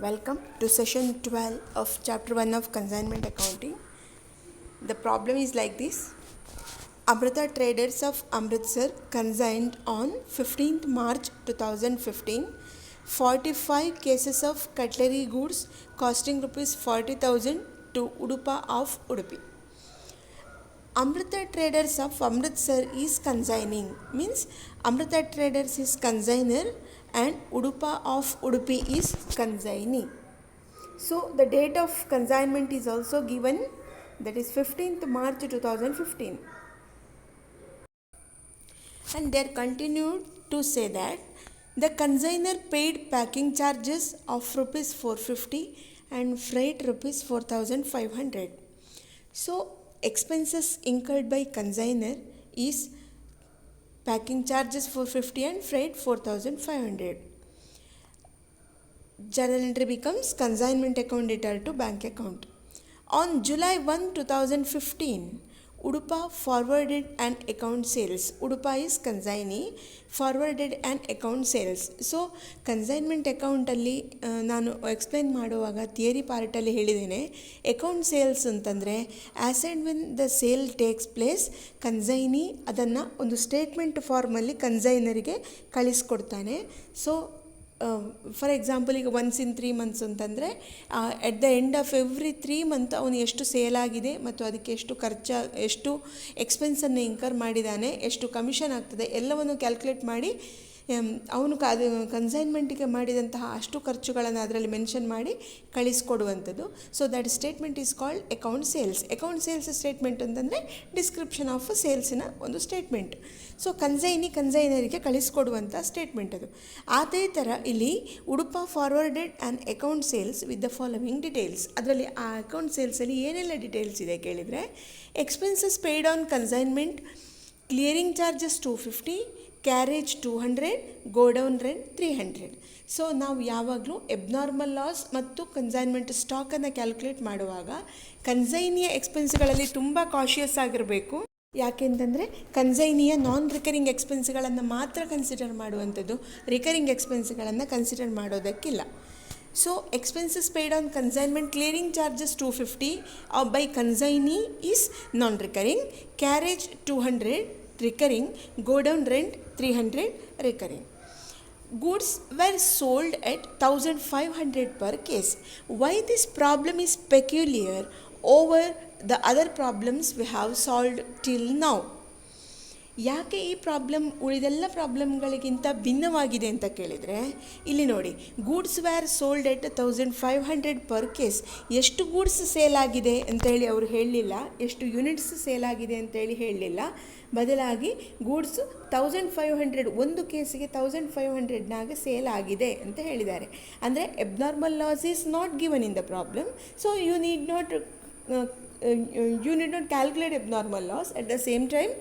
Welcome to session 12 of chapter 1 of Consignment Accounting. The problem is like this. Amrita Traders of Amritsar consigned on 15th March 2015 45 cases of cutlery goods costing rupees 40,000 to Udupa of Udupi. Amrita Traders of Amritsar is consigning, means Amrita Traders is consigner and Udupa of Udupi is consignee. So the date of consignment is also given, that is 15th March 2015. And they are continued to say that the consignor paid packing charges of rupees 450 and freight rupees 4500. So expenses incurred by consignor is packing charges 450 and freight 4500. Journal entry becomes consignment account detailed to bank account. On July 1, 2015, Udupa forwarded an account sales. Udupa is consignee, forwarded an account sales. So consignment account ಅಲ್ಲಿ ನಾನು explain ಮಾಡುವಾಗ theory ಪಾರ್ಟಲ್ಲಿ ಹೇಳಿದ್ದೇನೆ, account sales ಅಂತಂದರೆ as and when the sale takes place consignee ಅದನ್ನು ಒಂದು statement ಫಾರ್ಮಲ್ಲಿ ಕನ್ಸೈನರಿಗೆ ಕಳಿಸ್ಕೊಡ್ತಾನೆ. So for example ಈಗ once in 3 months ಅಂತಂದರೆ at the end of every 3 month ಅವನು ಎಷ್ಟು ಸೇಲ್ ಆಗಿದೆ ಮತ್ತು ಅದಕ್ಕೆ ಎಷ್ಟು ಎಕ್ಸ್ಪೆನ್ಸನ್ನು ಇನ್ಕರ್ ಮಾಡಿದ್ದಾನೆ, ಎಷ್ಟು ಕಮಿಷನ್ ಆಗ್ತದೆ ಎಲ್ಲವನ್ನು ಕ್ಯಾಲ್ಕುಲೇಟ್ ಮಾಡಿ ಅವನು ಕನ್ಸೈನ್ಮೆಂಟಿಗೆ ಮಾಡಿದಂತಹ ಅಷ್ಟು ಖರ್ಚುಗಳನ್ನು ಅದರಲ್ಲಿ ಮೆನ್ಷನ್ ಮಾಡಿ ಕಳಿಸ್ಕೊಡುವಂಥದ್ದು. So that statement is called account sales. Account sales statement ಅಂತಂದರೆ ಡಿಸ್ಕ್ರಿಪ್ಷನ್ ಆಫ್ ಸೇಲ್ಸಿನ ಒಂದು ಸ್ಟೇಟ್ಮೆಂಟ್. ಸೊ ಕನ್ಸೈನರಿಗೆ ಕಳಿಸ್ಕೊಡುವಂಥ ಸ್ಟೇಟ್ಮೆಂಟ್ ಅದು. ಅದೇ ಥರ ಇಲ್ಲಿ Udupa forwarded an account sales with the following details. ಅದರಲ್ಲಿ ಆ ಅಕೌಂಟ್ ಸೇಲ್ಸಲ್ಲಿ ಏನೆಲ್ಲ ಡೀಟೇಲ್ಸ್ ಇದೆ ಕೇಳಿದರೆ, expenses paid on consignment, clearing charges 250, carriage 200, godown rent 300. So ನಾವು ಯಾವಾಗಲೂ ಎಬ್ನಾರ್ಮಲ್ ಲಾಸ್ ಮತ್ತು ಕನ್ಸೈನ್ಮೆಂಟ್ ಸ್ಟಾಕನ್ನು ಕ್ಯಾಲ್ಕುಲೇಟ್ ಮಾಡುವಾಗ ಕನ್ಸೈನಿಯ ಎಕ್ಸ್ಪೆನ್ಸ್ಗಳಲ್ಲಿ ತುಂಬ ಕಾಶಿಯಸ್ ಆಗಿರಬೇಕು. ಯಾಕೆಂತಂದರೆ ಕನ್ಸೈನಿಯ ನಾನ್ ರಿಕರಿಂಗ್ ಎಕ್ಸ್ಪೆನ್ಸ್ಗಳನ್ನು ಮಾತ್ರ ಕನ್ಸಿಡರ್ ಮಾಡುವಂಥದ್ದು, ರಿಕರಿಂಗ್ ಎಕ್ಸ್ಪೆನ್ಸ್ಗಳನ್ನು ಕನ್ಸಿಡರ್ ಮಾಡೋದಕ್ಕಿಲ್ಲ. So expenses paid on consignment, clearing charges 250 by consignee is non recurring, carriage 200 recurring, go down rent 300 recurring. Goods were sold at 1500 per case. Why this problem is peculiar over the other problems we have solved till now? ಯಾಕೆ ಈ problem ಉಳಿದೆಲ್ಲ ಪ್ರಾಬ್ಲಮ್ಗಳಿಗಿಂತ ಭಿನ್ನವಾಗಿದೆ ಅಂತ ಕೇಳಿದರೆ, ಇಲ್ಲಿ ನೋಡಿ, goods were sold at 1500 per case. ಎಷ್ಟು goods sale ಆಗಿದೆ ಅಂತೇಳಿ ಅವರು ಹೇಳಲಿಲ್ಲ, ಎಷ್ಟು ಯೂನಿಟ್ಸ್ ಸೇಲ್ ಆಗಿದೆ ಅಂತೇಳಿ ಹೇಳಲಿಲ್ಲ. ಬದಲಾಗಿ ಗೂಡ್ಸ್ 1500 ಒಂದು ಕೇಸಿಗೆ 1500ನಾಗ ಸೇಲ್ ಆಗಿದೆ ಅಂತ ಹೇಳಿದ್ದಾರೆ. ಅಂದರೆ abnormal loss is not given in the problem. So you need not calculate abnormal loss. At the same time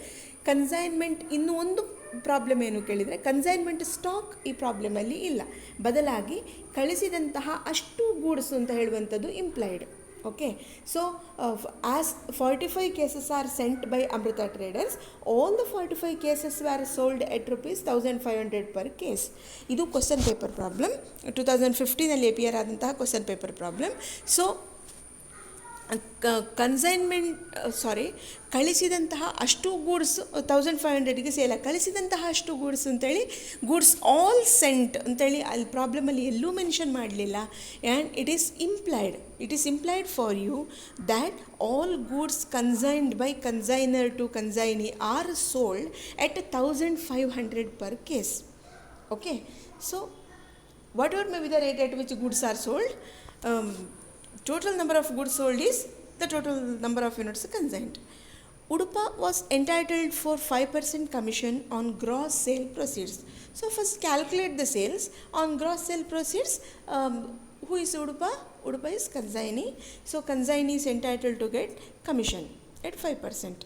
consignment ಇನ್ನೂ ಒಂದು ಪ್ರಾಬ್ಲಮ್ ಏನು ಕೇಳಿದರೆ, ಕನ್ಸೈನ್ಮೆಂಟ್ ಸ್ಟಾಕ್ ಈ ಪ್ರಾಬ್ಲಮಲ್ಲಿ ಇಲ್ಲ, ಬದಲಾಗಿ ಕಳಿಸಿದಂತಹ ಅಷ್ಟು ಗೂಡ್ಸ್ ಅಂತ ಹೇಳುವಂಥದ್ದು implied. Okay, so as 45 cases are sent by Amrita traders, all the 45 cases were sold at rupees 1500 per case. ಇದು ಕ್ವಶನ್ ಪೇಪರ್ ಪ್ರಾಬ್ಲಮ್, 2015 ಅಪಿಯರ್ ಆದಂತಹ ಕ್ವಶನ್ ಪೇಪರ್ ಪ್ರಾಬ್ಲಮ್. ಸೊ ಕಳಿಸಿದಂತಹ ಅಷ್ಟು ಗೂಡ್ಸ್ 1500ಗೆ ಸೇಲ್, ಕಳಿಸಿದಂತಹ ಅಷ್ಟು ಗೂಡ್ಸ್ ಅಂತೇಳಿ ಗೂಡ್ಸ್ ಆಲ್ ಸೆಂಟ್ ಅಂತೇಳಿ ಅಲ್ಲಿ ಪ್ರಾಬ್ಲಮಲ್ಲಿ ಎಲ್ಲೂ mention ಮಾಡಲಿಲ್ಲ. And it is implied for you that all goods consigned by consignor to consignee are sold at 1500 per case. Okay, so whatever may be the rate at which goods are sold, total number of goods sold is the total number of units consigned. Udupa was entitled for 5% commission on gross sale proceeds. So first calculate the sales on gross sale proceeds. Who is Udupa? Udupa is consignee. So consignee is entitled to get commission at 5%.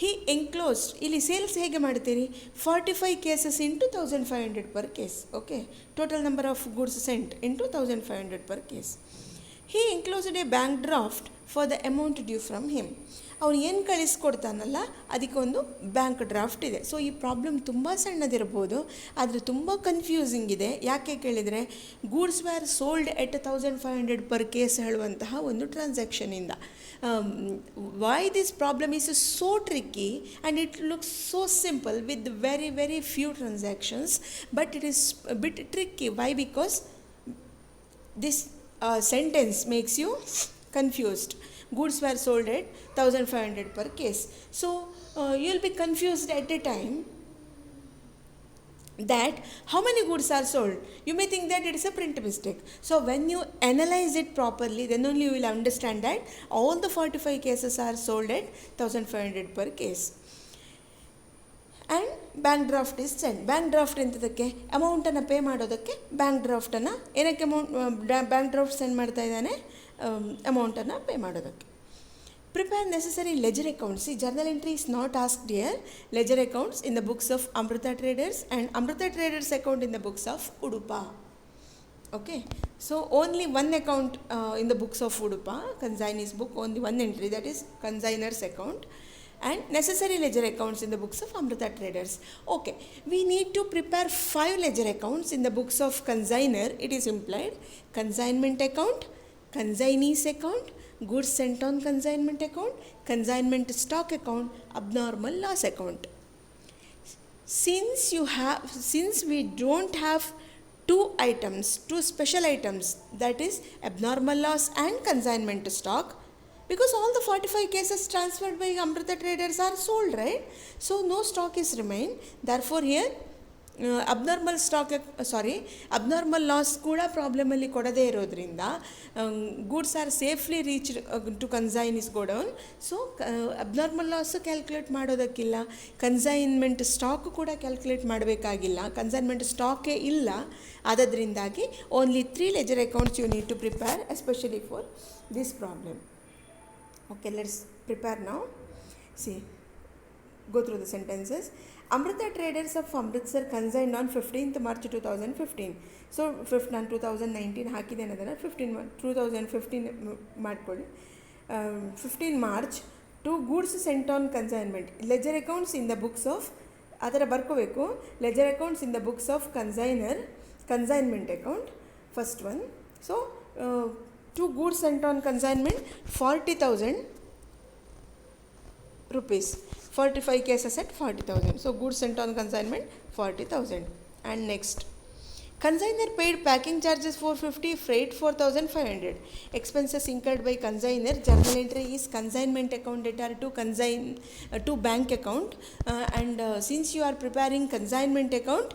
He enclosed, ಇಲ್ಲಿ sales ಹೇಗೆ ಮಾಡ್ತೀರಿ, 45 cases into 1500 per case. Okay, total number of goods scent into 1500 per case. He enclosed a bank draft for the amount due from him. ಅವನು ಏನು ಕಳಿಸ್ಕೊಡ್ತಾನಲ್ಲ ಅದಕ್ಕೊಂದು bank draft ಇದೆ. So ಈ problem ತುಂಬ ಸಣ್ಣದಿರ್ಬೋದು, ಆದರೆ ತುಂಬ ಕನ್ಫ್ಯೂಸಿಂಗ್ ಇದೆ. ಯಾಕೆ ಕೇಳಿದರೆ, goods were sold at 1500 per case ಹೇಳುವಂತಹ ಒಂದು ಟ್ರಾನ್ಸಾಕ್ಷನಿಂದ. Why this problem is so tricky and it looks so simple with very very few transactions, but it is bit tricky. Why? Because this sentence makes you confused. Goods were sold at 1500 per case. So you'll be confused at a time that how many goods are sold. You may think that it is a print mistake. So when you analyze it properly, then only you will understand that all the 45 cases are sold at 1500 per case. And bank draft is send. Bank draft ಎಂಥದಕ್ಕೆ? ಅಮೌಂಟನ್ನು pay ಮಾಡೋದಕ್ಕೆ bank ಡ್ರಾಫ್ಟನ್ನು ಏನಕ್ಕೆ bank draft send ಮಾಡ್ತಾ ಇದ್ದಾನೆ? ಅಮೌಂಟನ್ನು pay ಮಾಡೋದಕ್ಕೆ. Prepare necessary ledger accounts. ಈ journal entry is not asked here. Ledger accounts in the books of Amrita traders and Amrita traders account in the books of Udupa. Okay, so only one account in the books of Udupa, consignee's book, only one entry, that is consignor's account, and necessary ledger accounts in the books of Amrita Traders. Okay, we need to prepare 5 ledger accounts in the books of consignor. It is implied: consignment account, consignee's account, goods sent on consignment account, consignment stock account, abnormal loss account. Since we don't have two special items, that is abnormal loss and consignment stock, because all the 45 cases transferred by Amrita Traders are sold, right? So no stock is remained. Therefore here abnormal loss ಕೂಡ ಪ್ರಾಬ್ಲಮಲ್ಲಿ ಕೊಡದೇ ಇರೋದ್ರಿಂದ goods are safely reached to consignee's godown. So abnormal loss calculate ಮಾಡೋದಕ್ಕಿಲ್ಲ, consignment stock ಕೂಡ calculate ಮಾಡಬೇಕಾಗಿಲ್ಲ, consignment ಸ್ಟಾಕೇ ಇಲ್ಲ. ಆದ್ದರಿಂದಾಗಿ only 3 ledger accounts you need to prepare especially for this problem. Okay, let's prepare now. See, go through the sentences. Amrita Traders of Amritsar consigned on 15th March 2015. So 2019 ಹಾಕಿದ್ದೇನೆ ಅದನ್ನು 2015 ಮಾಡ್ಕೊಳ್ಳಿ. 15 March to goods sent on consignment. Ledger accounts in the books of ಆ ಥರ ಬರ್ಕೋಬೇಕು. ledger accounts in the books of consignor, consignment account, first one. So 2 goods sent on consignment, 40,000 rupees. 45 cases at 40,000. So goods sent on consignment 40,000. And next, consignor paid packing charges 450, freight 4,500. Expenses incurred by consignor. Journal entry is consignment account data to bank account. And since you are preparing consignment account,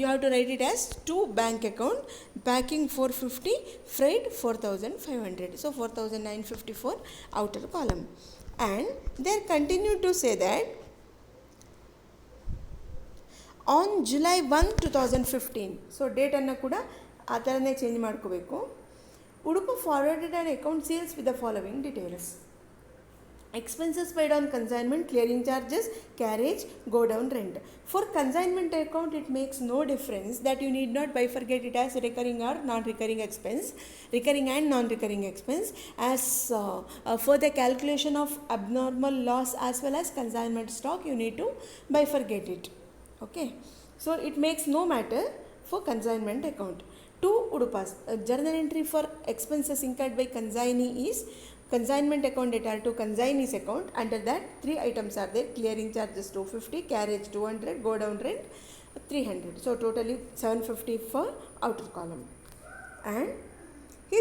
you have to write it as to bank account. Packing 450, freight 4,500. So 4,954 outer column. And they continue to say that on July 1, 2015. So date ಅನ್ನು ಕೂಡ ಆ ಥರನೇ change ಮಾಡ್ಕೋಬೇಕು. ಉಡುಪು forwarded and account sales with the following details: expenses paid on consignment, clearing charges, carriage, go down rent. For consignment account, it makes no difference that you need not bifurcate it as recurring or non-recurring expense, recurring and non-recurring expense. As for the calculation of abnormal loss as well as consignment stock, you need to bifurcate it. Okay, so it makes no matter for consignment account. To Udupas, journal entry for expenses incurred by consignee is consignment account data to consignee's account. Under that 3 items are there: clearing charges 250, carriage 200, go down rent 300. So totally 750 for outer column. And he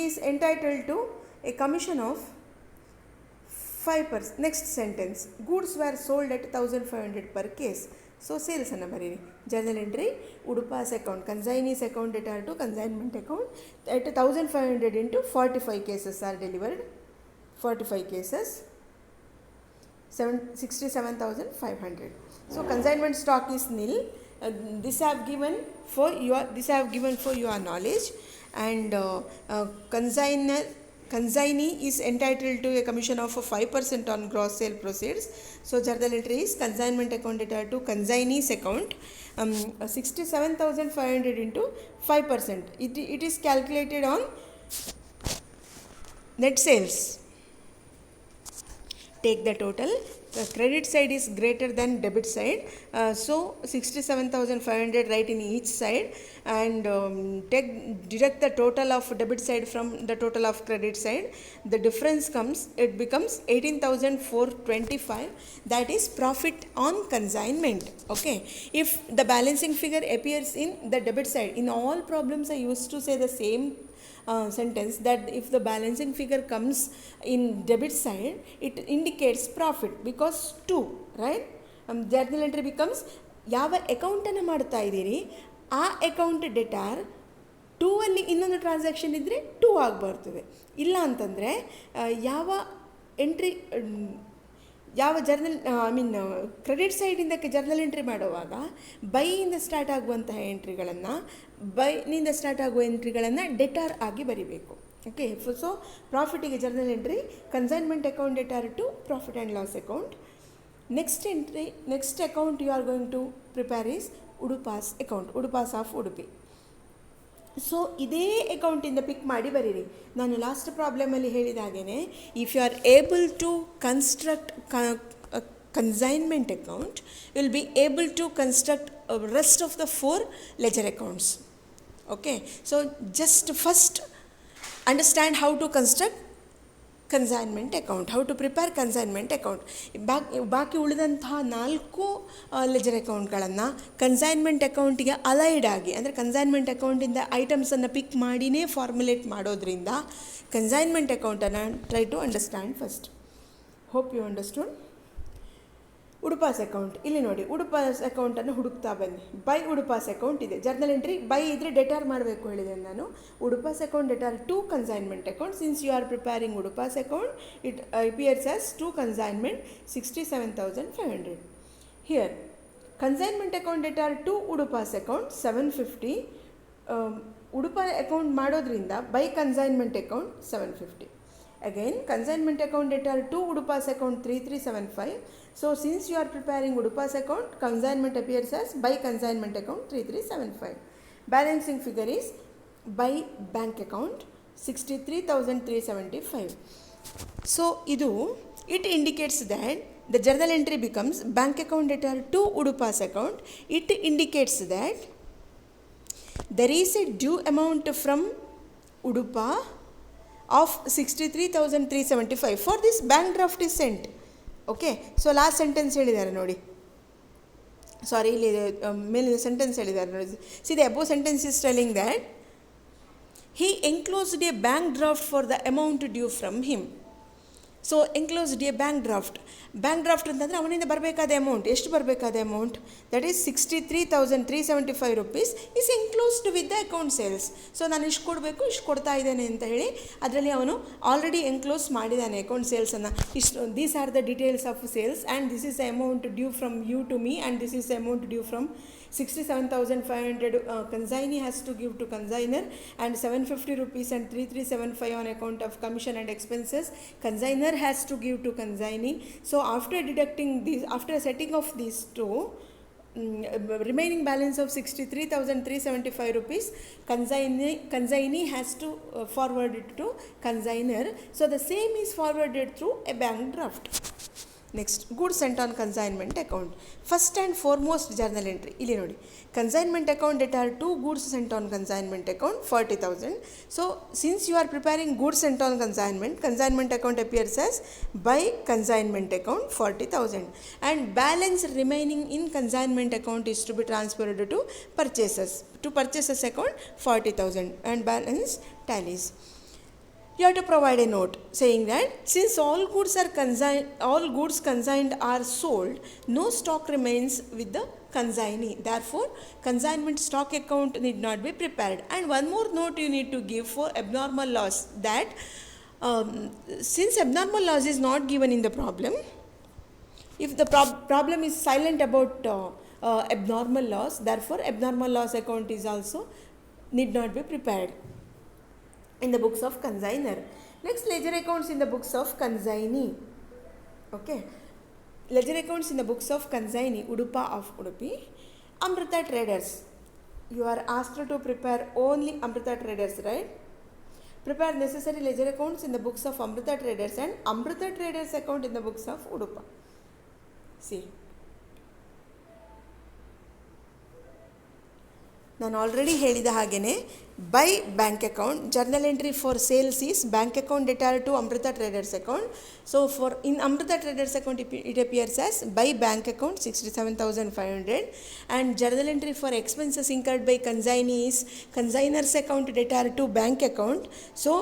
is entitled to a commission of 5%. Next sentence, goods were sold at 1500 per case. So sales ಅನ್ನು ಬರೀರಿ. Journal entry, Udupa's account, consignee's account data to consignment account at 1500 into 45 cases are delivered. 45 cases, 67,500. So consignment stock is nil. This I have given for your knowledge. And consignee is entitled to a commission of 5% on gross sale proceeds. So journal entry is consignment account data to consignee's account, 67,500 into 5%. It is calculated on Net sales. Take the total. The credit side is greater than debit side, so 67,500 right in each side, and deduct the total of debit side from the total of credit side. The difference becomes 18,425. That is profit on consignment. Okay, if the balancing figure appears in the debit side, in all problems I used to say the same sentence, that if the balancing figure comes in debit side, it indicates profit because 2, right? Journal entry becomes ಯಾವ ಅಕೌಂಟನ್ನು ಮಾಡ್ತಾ ಇದ್ದೀರಿ ಆ account debtor 2 ಅಲ್ಲಿ ಇನ್ನೊಂದು transaction ಇದ್ದರೆ 2 ಆಗಿ ಬರ್ತದೆ. ಇಲ್ಲ ಅಂತಂದರೆ ಯಾವ ಎಂಟ್ರಿ ಯಾವ ಜರ್ನಲ್ ಕ್ರೆಡಿಟ್ ಸೈಡಿಂದ ಜರ್ನಲ್ ಎಂಟ್ರಿ ಮಾಡುವಾಗ ಬೈಯಿಂದ ಸ್ಟಾರ್ಟ್ ಆಗುವಂತಹ ಎಂಟ್ರಿಗಳನ್ನು ಬೈನಿಂದ ಸ್ಟಾರ್ಟ್ ಆಗುವ ಎಂಟ್ರಿಗಳನ್ನು ಡೆಟಾರ್ ಆಗಿ ಬರಿಬೇಕು. ಓಕೆ, ಸೊ ಪ್ರಾಫಿಟಿಗೆ journal entry, consignment account debtor to profit and loss account. Next account you are going to prepare is Udupa's account, Udupa's of Udupi. So ಇದೇ ಅಕೌಂಟಿಂದ ಪಿಕ್ ಮಾಡಿ ಬರೀರಿ. ನಾನು ಲಾಸ್ಟ್ ಪ್ರಾಬ್ಲಮಲ್ಲಿ ಹೇಳಿದ ಹಾಗೆಯೇ, if you are able to construct consignment account, you will be able to construct rest of the 4 ledger accounts. Okay, so just first understand how to construct consignment account, how to prepare consignment account. ಬಾಕಿ ಉಳಿದಂತಹ 4 leisure ಅಕೌಂಟ್ಗಳನ್ನು consignment ಅಕೌಂಟಿಗೆ allied ಆಗಿ, ಅಂದರೆ consignment ಅಕೌಂಟಿಂದ ಐಟಮ್ಸನ್ನು ಪಿಕ್ ಮಾಡಿನೇ formulate ಮಾಡೋದ್ರಿಂದ consignment ಅಕೌಂಟನ್ನು try to understand first. Hope you understood. Udupa's account ಇಲ್ಲಿ ನೋಡಿ, ಉಡುಪಾಸ್ ಅಕೌಂಟನ್ನು ಹುಡುಕ್ತಾ ಬನ್ನಿ. ಬೈ ಉಡುಪಾಸ್ ಅಕೌಂಟ್ ಇದೆ, ಜರ್ನಲ್ ಎಂಟ್ರಿ ಬೈ ಇದ್ದರೆ ಡೆಟಾರ್ ಮಾಡಬೇಕು ಹೇಳಿದೆ ನಾನು. Udupa's account debtor to consignment account. Since you are preparing Udupa's account, it appears as to consignment 67,500. Here consignment account debtor to Udupa's account 750. Udupa account ಮಾಡೋದ್ರಿಂದ by consignment account 750. Again, consignment account debtor to Udupas account 3375. So, since you are preparing Udupas account, consignment appears as by consignment account 3375. Balancing figure is by bank account 63,375. So, it indicates that the journal entry becomes bank account debtor to Udupas account. It indicates that there is a due amount from Udupa of 63,375 for this bank draft is sent. Okay, so last sentence ಹೇಳಿದ್ದಾರೆ ನೋಡಿ, ಸಾರಿ ಇಲ್ಲಿ ಮೇಲಿನ sentence ಹೇಳಿದ್ದಾರೆ ನೋಡಿ. See, the above sentence is telling that he enclosed a bank draft for the amount due from him. So enclosed A bank draft. Bank draft ಅಂತಂದರೆ ಅವನಿಂದ ಬರಬೇಕಾದ amount, ಎಷ್ಟು ಬರಬೇಕಾದ amount, that is 63,375 rupees is enclosed with the account sales. So ನಾನು ಇಷ್ಟು ಕೊಡಬೇಕು, ಇಷ್ಟು ಕೊಡ್ತಾ ಇದ್ದೇನೆ ಅಂತ ಹೇಳಿ ಅದರಲ್ಲಿ ಅವನು ಆಲ್ರೆಡಿ ಎನ್ಕ್ಲೋಸ್ ಮಾಡಿದ್ದಾನೆ ಅಕೌಂಟ್ ಸೇಲ್ಸನ್ನು. ಇಷ್ಟು these are the details of sales and this is the amount due from you to me and this is the amount due from 67,500 consignee has to give to consigner, and 750 rupees and 3375 on account of commission and expenses consigner has to give to consignee. So after deducting these, after setting off these two, remaining balance of 63,375 rupees consignee has to forward it to consigner. So the same is forwarded through a bank draft. Next, goods sent on consignment account. First and foremost journal entry ಇಲ್ಲಿ ನೋಡಿ, consignment account debtor to goods sent on consignment account 40,000. So since you are preparing goods sent on consignment account appears as by consignment account 40,000, and balance remaining in consignment account is to be transferred to purchases account 40,000, and balance tallies. You have to provide a note saying that since all goods consigned are sold, no stock remains with the consignee. Therefore, consignment stock account need not be prepared. And one more note you need to give for abnormal loss, that since abnormal loss is not given in the problem, if the problem is silent about abnormal loss, therefore abnormal loss account is also need not be prepared in the books of consigner. Next, ledger accounts in the books of consignee. Okay, ledger accounts in the books of consignee, Udupa of Udupi. Amrita traders, you are asked to prepare only Amrita traders, right? Prepare necessary ledger accounts in the books of Amrita Traders and Amrita Traders account in the books of Udupa. See, ನಾನು already ಹೇಳಿದ ಹಾಗೆಯೇ by bank account journal entry for sales is bank account debtor to Amrita traders account. So for in Amrita traders account it appears as by bank account 67,500 and journal entry for expenses incurred by consignee is consignor's account debtor to bank account. So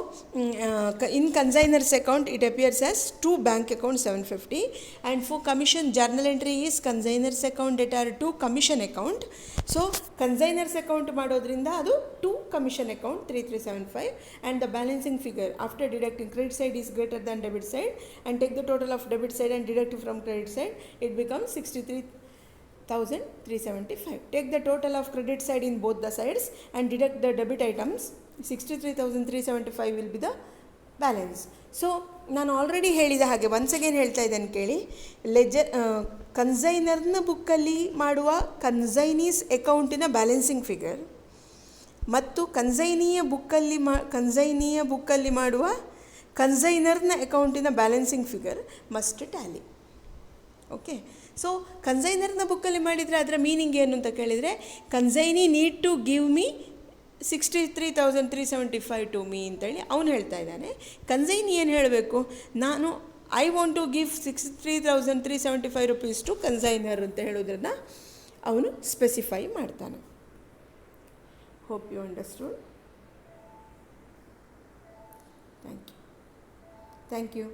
in consignor's account it appears as to bank account 750 and for commission journal entry is consignor's account debtor to commission account. So consignors account ಮಾಡೋದ್ರಿಂದ ಅದು to commission account 3375 and the balancing figure after deducting credit side is greater than debit side and take the total of debit side and deduct from credit side it becomes 63,375. Take the total of credit side in both the sides and deduct the debit items. 63,375 will be the balance. So ನಾನು already ಹೇಳಿದ ಹಾಗೆ once again ಹೇಳ್ತಾ ಇದ್ದೇನೆ ಕೇಳಿ. Leisure ಕನ್ಸೈನರ್ನ ಬುಕ್ಕಲ್ಲಿ ಮಾಡುವ consignees ಅಕೌಂಟಿನ balancing figure ಮತ್ತು ಕನ್ಸೈನಿಯ ಬುಕ್ಕಲ್ಲಿ ಮಾಡುವ ಕನ್ಸೈನರ್ನ ಅಕೌಂಟಿನ balancing figure must tally. Okay, so ಕನ್ಸೈನರ್ನ ಬುಕ್ಕಲ್ಲಿ ಮಾಡಿದರೆ ಅದರ ಮೀನಿಂಗ್ ಏನು ಅಂತ ಕೇಳಿದರೆ, consignee need to give me 63,375 to me ಅಂತೇಳಿ ಅವನು ಹೇಳ್ತಾ ಇದ್ದಾನೆ. ಕನ್ಸೈನಿ ಏನು ಹೇಳಬೇಕು, ನಾನು I want to give 63,375 rupees to consignor ಅಂತ ಹೇಳೋದ್ರನ್ನ ಅವನು ಸ್ಪೆಸಿಫೈ ಮಾಡ್ತಾನೆ. Hope you understood. Thank you.